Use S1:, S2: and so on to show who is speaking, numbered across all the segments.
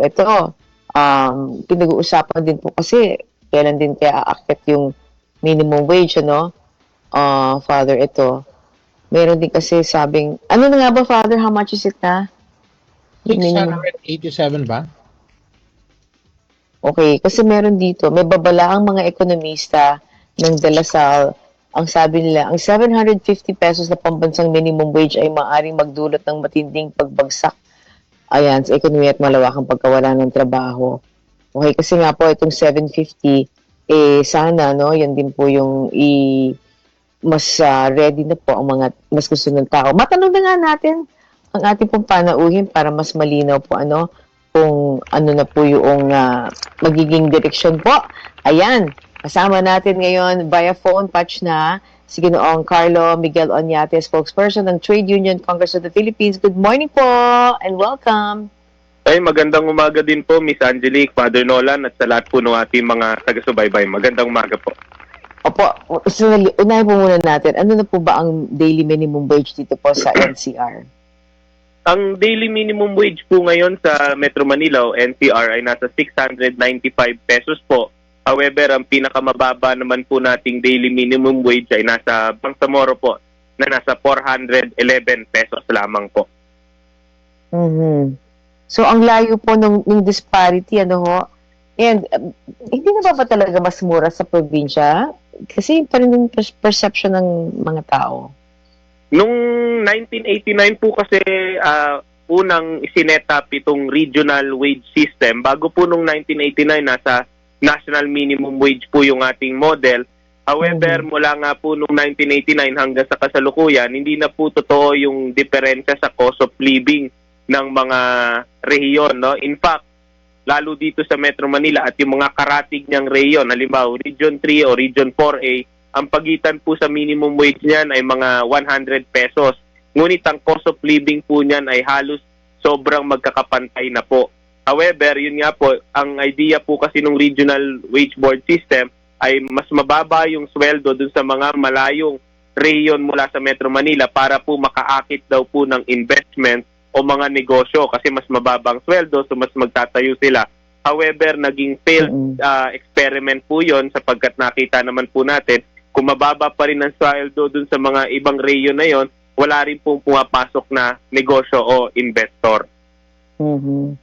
S1: Ito, pinag-uusapan din po kasi kailan din kaya aakyat yung minimum wage, ano? Father, ito. Meron din kasi sabing, ano na nga ba, Father, how much is it na? Yung minimum.
S2: 687 ba?
S1: Okay, kasi meron dito, may babala ang mga ekonomista ng De La Salle. Ang sabi nila, ang 750 pesos na pambansang minimum wage ay maaaring magdulot ng matinding pagbagsak, ayan, sa ekonomiya at malawakang pagkawala ng trabaho. Okay, kasi nga po itong 750, sana, no, yan din po yung mas ready na po ang mga mas gusto ng tao. Matanong na nga natin ang ating pong panauhin para mas malinaw po ano kung ano na po yung magiging direksyon po. Ayan, kasama natin ngayon via phone patch na si Ginoong Carlo Miguel Oñate, spokesperson ng Trade Union Congress of the Philippines. Good morning po and welcome.
S3: Ay, magandang umaga din po, Miss Angelique, Father Nolan, at sa lahat po ng ating mga taga-subaybay. Magandang umaga po.
S1: Opo, so, unahin po muna natin, ano na po ba ang daily minimum wage dito po sa NCR?
S3: Ang daily minimum wage po ngayon sa Metro Manila o NCR ay nasa 695 pesos po. However, ang pinakamababa naman po nating daily minimum wage ay nasa Bangsamoro po na nasa 411 pesos lamang po.
S1: Mm-hmm. So, ang layo po ng disparity, ano ho? And, hindi na ba talaga mas mura sa probinsya? Kasi pa rin yung perception ng mga tao.
S3: Noong 1989 po kasi unang isinetap itong regional wage system. Bago po noong 1989, nasa national minimum wage po yung ating model. However, mula nga po noong 1989 hanggang sa kasalukuyan, hindi na po totoo yung diferensya sa cost of living ng mga rehiyon. No? In fact, lalo dito sa Metro Manila at yung mga karatig niyang rehiyon, halimbawa Region 3 o Region 4A, ang pagitan po sa minimum wage niyan ay mga 100 pesos. Ngunit ang cost of living po niyan ay halos sobrang magkakapantay na po. However, yun nga po, ang idea po kasi ng regional wage board system ay mas mababa yung sweldo dun sa mga malayong rehiyon mula sa Metro Manila para po makaakit daw po ng investment o mga negosyo kasi mas mababang sweldo so mas magtatayo sila. However, naging failed experiment po yon sapagkat nakita naman po natin kung mababa pa rin ang sweldo dun sa mga ibang rehiyon na yon, wala rin pong pumapasok na negosyo o investor.
S1: Mm-hmm.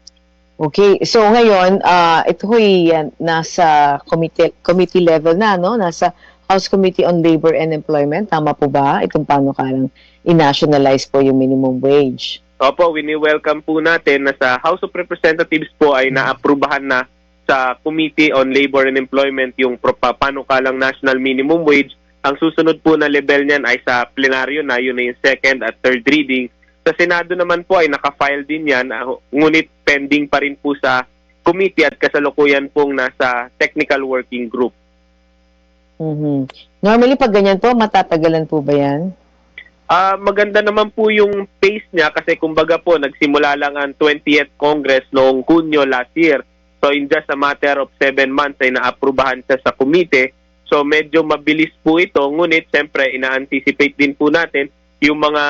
S1: Okay, so ngayon, ito ho'y nasa committee level na, no? Nasa House Committee on Labor and Employment. Tama po ba? Itong paano kalang i-nationalize po yung minimum wage?
S3: Opo, wini-welcome po natin na sa House of Representatives po ay naaprubahan na sa Committee on Labor and Employment yung panukalang national minimum wage. Ang susunod po na level niyan ay sa plenaryo na, yun na yung second at third reading. Sa Senado naman po ay nakafile din yan, ngunit pending pa rin po sa committee at kasalukuyan pong nasa technical working group.
S1: Mm-hmm. Normally pag ganyan po, matatagalan po ba yan?
S3: Maganda naman po yung pace niya kasi kumbaga po nagsimula lang ang 20th Congress noong Hunyo last year. So in just a matter of 7 months ay naaprubahan siya sa komite. So medyo mabilis po ito, ngunit siyempre ina-anticipate din po natin yung mga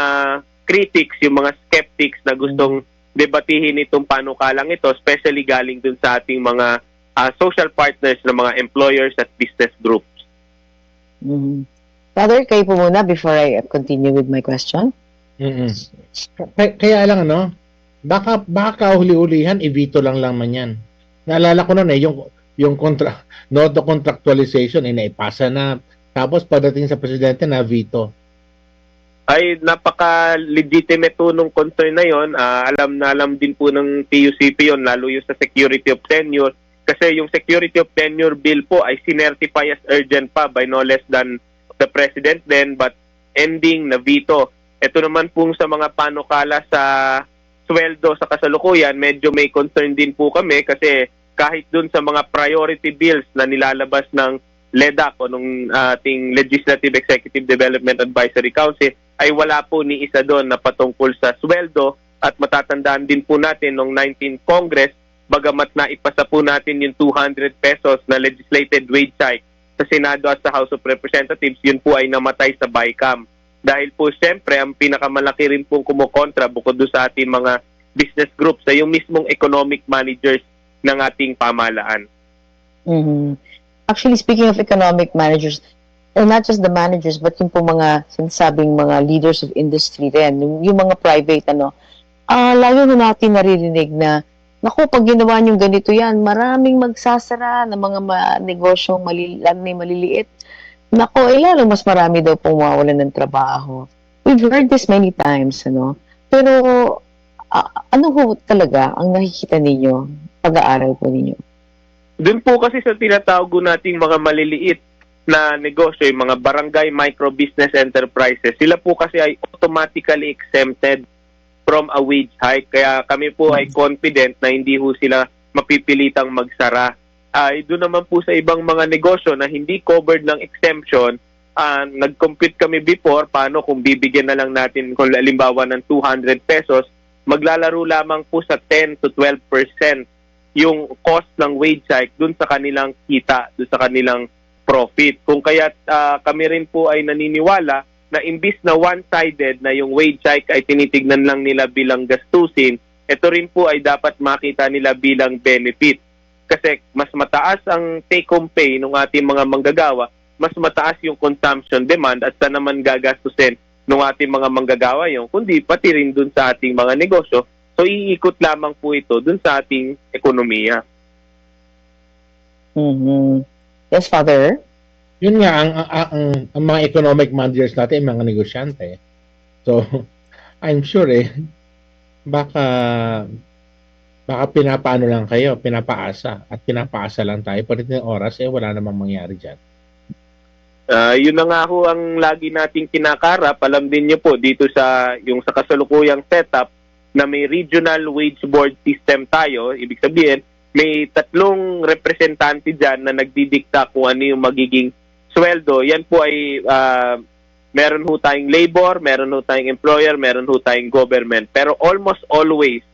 S3: critics, yung mga skeptics na gustong debatihin itong panukalang ito, especially galing dun sa ating mga social partners na mga employers at business groups.
S1: Mm-hmm. Father, kayo po muna before I continue with my question.
S2: Kaya lang baka kahuli-hulihan i-veto lang man yan. Naalala ko noon yung note contractualization naipasa na tapos pagdating sa presidente na veto.
S3: Ay napaka-legitimate po nung concern na yon. Alam din po ng TUCP yon, lalo yung sa security of tenure. Kasi yung security of tenure bill po ay sinertify as urgent pa by no less than the President then, but ending na veto. Ito naman pong sa mga panukala sa sweldo sa kasalukuyan, medyo may concern din po kami kasi kahit dun sa mga priority bills na nilalabas ng LEDAC o nung ating Legislative Executive Development Advisory Council, ay wala po ni isa doon na patungkol sa sweldo at matatandaan din po natin noong 19th Congress, bagamat na ipasa po natin yung 200 pesos na legislated wage hike sa Senado at sa House of Representatives, yun po ay namatay sa BICAM. Dahil po siyempre, ang pinakamalaki rin pong kumukontra bukod doon sa ating mga business groups, yung mismong economic managers ng ating pamahalaan.
S1: Mhm. Actually, speaking of economic managers, and not just the managers, but yung po mga sinasabing mga leaders of industry rin, yung mga private, lalo na natin naririnig na, naku, pag ginawa niyong ganito yan, maraming magsasara ng mga negosyong lalo na yung maliliit. Naku, lalo mas marami daw pong mawawalan ng trabaho. We've heard this many times, Pero, ano ho talaga ang nakikita ninyo, pag-aaral po ninyo?
S3: Doon po kasi sa tinatawag nating mga maliliit na negosyo, yung mga barangay micro-business enterprises, sila po kasi ay automatically exempted from a wage hike. Kaya kami po ay confident na hindi ho sila mapipilitang magsara. Doon naman po sa ibang mga negosyo na hindi covered ng exemption, nag-compute kami before, paano kung bibigyan na lang natin, kung halimbawa ng 200 pesos, maglalaro lamang po sa 10 to 12% yung cost ng wage hike dun sa kanilang kita, dun sa kanilang profit. Kung kaya kami rin po ay naniniwala na imbis na one-sided na yung wage hike ay tinitignan lang nila bilang gastusin, ito rin po ay dapat makita nila bilang benefit. Kasi mas mataas ang take-home pay ng ating mga manggagawa, mas mataas yung consumption demand at saan naman gagastusin ng ating mga manggagawa yung, kundi pati rin dun sa ating mga negosyo. So, iikot lamang po ito dun sa ating ekonomiya.
S1: Mhm. Yes, Father?
S2: Yun nga, ang mga economic managers natin, mga negosyante. So, I'm sure baka pinapaano lang kayo, pinapaasa lang tayo. Pagdating ng oras, wala namang mangyari dyan.
S3: Yun na nga ho ang lagi nating kinakarap. Alam din niyo po dito sa kasalukuyang setup na may regional wage board system tayo. Ibig sabihin, may 3 representante dyan na nagdidikta kung ano yung magiging sweldo. Yan po ay meron ho tayong labor, meron ho tayong employer, meron ho tayong government. Pero almost always,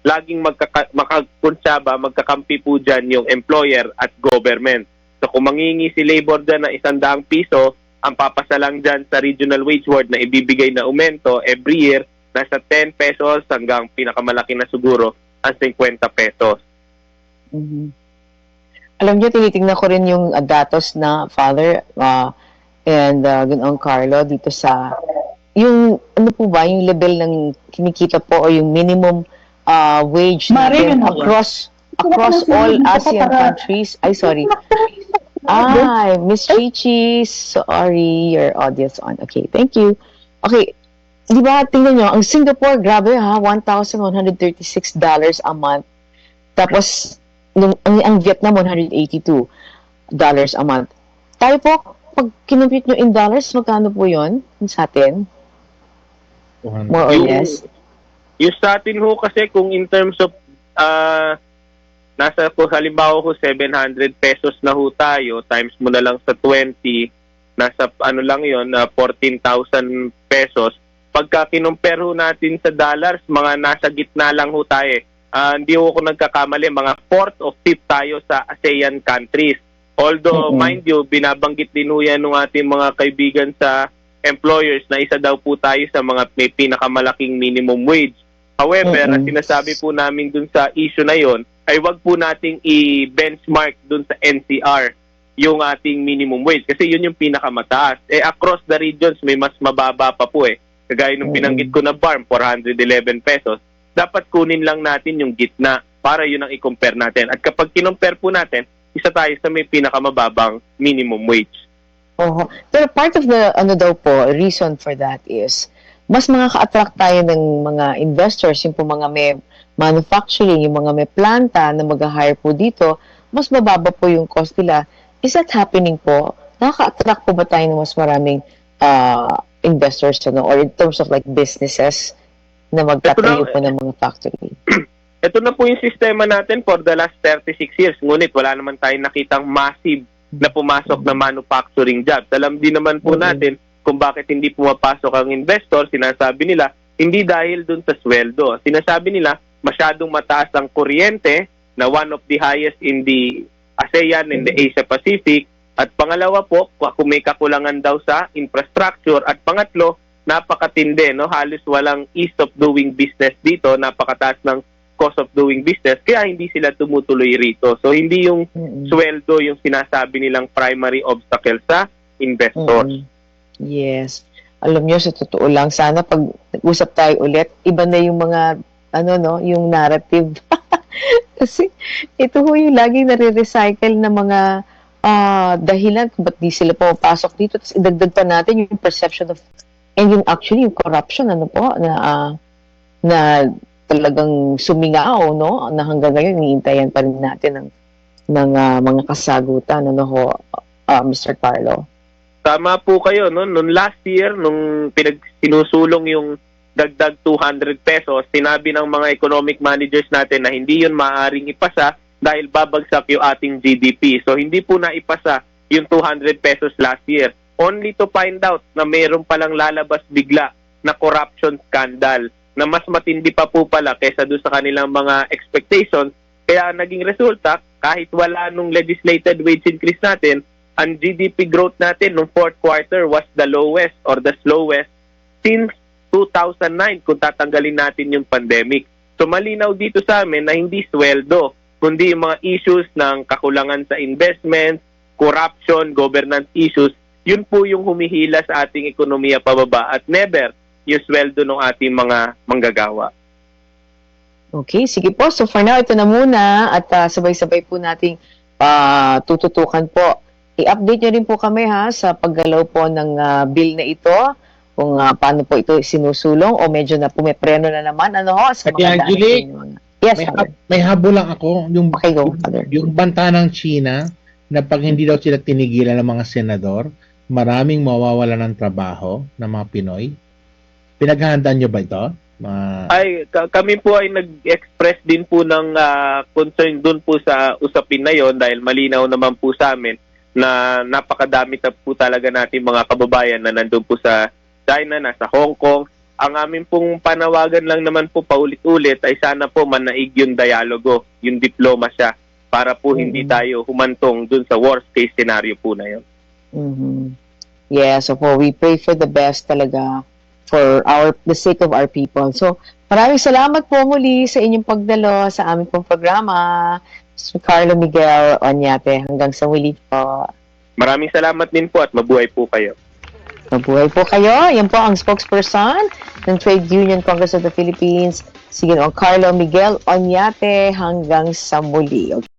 S3: laging magkakampi po dyan yung employer at government. So kung mangingi si labor dyan na 100 piso, ang papasalang dyan sa regional wage board na ibibigay na aumento every year, nasa 10 pesos hanggang pinakamalaki na siguro ang 50 pesos.
S1: Mhm. Alam niyo, tinitingnan ko rin yung datos na Father and Ginoong Carlo dito sa yung ano po ba yung level ng kinikita po o yung minimum wage natin across all ASEAN countries. Ay, sorry. Miss Chichi, sorry, your audio's on. Okay, thank you. Okay, di ba, tingnan nyo, ang Singapore, grabe $1,136 a month. Tapos, ang Vietnam, $182 a month. Tayo po, pag kinumpute nyo in dollars, magkano po yun sa atin? More or less.
S3: Yung sa atin ho kasi kung in terms of nasa po halimbawa ho 700 pesos na ho tayo, times mo na lang sa 20, nasa ano lang yon, 14,000 pesos. Pagka kinumpare ho natin sa dollars, mga nasa gitna lang ho tayo. Hindi ho ako nagkakamali, mga 4th o 5th tayo sa ASEAN countries. Although, mind you, binabanggit din ho yan ng ating mga kaibigan sa employers na isa daw po tayo sa mga may pinakamalaking minimum wage. However, ang sinasabi po namin dun sa issue na yon ay wag po nating i-benchmark dun sa NCR yung ating minimum wage kasi yun yung pinakamataas. Across the regions may mas mababa pa po Kagaya nung pinanggit ko na BARM, 411 pesos. Dapat kunin lang natin yung gitna para yun ang i-compare natin. At kapag kinumpare po natin, isa tayo sa may pinakamababang minimum wage.
S1: Pero part of the reason for that is mas makaka-attract tayo ng mga investors, yung po mga may manufacturing, yung mga may planta na mag-hire po dito, mas mababa po yung cost nila. Is that happening po? Nakaka-attract po ba tayo ng mas maraming investors or in terms of like businesses na magtatayo po ng mga factory?
S3: Ito na po yung sistema natin for the last 36 years. Ngunit wala naman tayong nakitang massive na pumasok na manufacturing jobs. Alam din naman po natin kung bakit hindi pumapasok ang investor. Sinasabi nila, hindi dahil dun sa sweldo. Sinasabi nila, masyadong mataas ang kuryente na one of the highest in the ASEAN and the Asia Pacific. At pangalawa po, kung may kakulangan daw sa infrastructure. At pangatlo, napakatindi, no? Halos walang ease of doing business dito, napakataas ng cost of doing business, kaya hindi sila tumutuloy rito. So hindi yung sweldo yung sinasabi nilang primary obstacle sa investors.
S1: Yes. Alam niyo, sa totoo lang, sana pag usap tayo ulit, iba na yung mga, yung narrative. Kasi ito ho yung laging nare-recycle na mga dahilan kung ba't di sila pumapasok dito. Tapos idagdag pa natin yung perception of, and yung actually yung corruption, na talagang sumingao, no? Na hanggang ngayon, iniintayan pa rin natin ng mga kasagutan, Mr. Carlo.
S3: Tama po kayo, no? Noong last year, nung sinusulong yung dagdag 200 pesos, sinabi ng mga economic managers natin na hindi yun maaaring ipasa dahil babagsak yung ating GDP. So hindi po na ipasa yung 200 pesos last year. Only to find out na mayroon palang lalabas bigla na corruption scandal na mas matindi pa po pala kaysa doon sa kanilang mga expectations. Kaya naging resulta, kahit wala nung legislated wage increase natin, ang GDP growth natin nung fourth quarter was the lowest or the slowest since 2009 kung tatanggalin natin yung pandemic. So malinaw dito sa amin na hindi sweldo, kundi yung mga issues ng kakulangan sa investment, corruption, governance issues, yun po yung humihila sa ating ekonomiya pababa at never yung sweldo ng ating mga manggagawa.
S1: Okay, sige po. So for now, ito na muna at sabay-sabay po nating tututukan po. I-update nyo rin po kami sa paggalaw po ng bill na ito, kung paano po ito sinusulong o medyo na pumepreno na naman, sa
S2: Ate
S1: mga
S2: Angelique,
S1: daan. Yes, Father.
S2: may habol lang ako.
S1: Okay, go, Father.
S2: Yung banta ng China na pag hindi daw sila tinigilan ng mga senador, maraming mawawala ng trabaho ng mga Pinoy. Pinaghahandaan nyo ba ito?
S3: Kami po ay nag-express din po ng concern dun po sa usapin na yon dahil malinaw naman po sa amin na napakadami po talaga natin mga kababayan na nandun po sa China, nasa Hong Kong. Ang amin pong panawagan lang naman po paulit-ulit ay sana po manaig yung dialogo, yung diplomasya para po hindi tayo humantong dun sa worst case scenario po na yun.
S1: Yeah, so po, we pray for the best talaga for the sake of our people. So, maraming salamat po muli sa inyong pagdalo sa aming pong programa. Mr. Carlo Miguel Oñate, hanggang sa muli po.
S3: Maraming salamat din po at mabuhay po kayo.
S1: Mabuhay po kayo. Yan po ang spokesperson ng Trade Union Congress of the Philippines, si Ginoong Carlo Miguel Oñate, hanggang sa muli. Okay.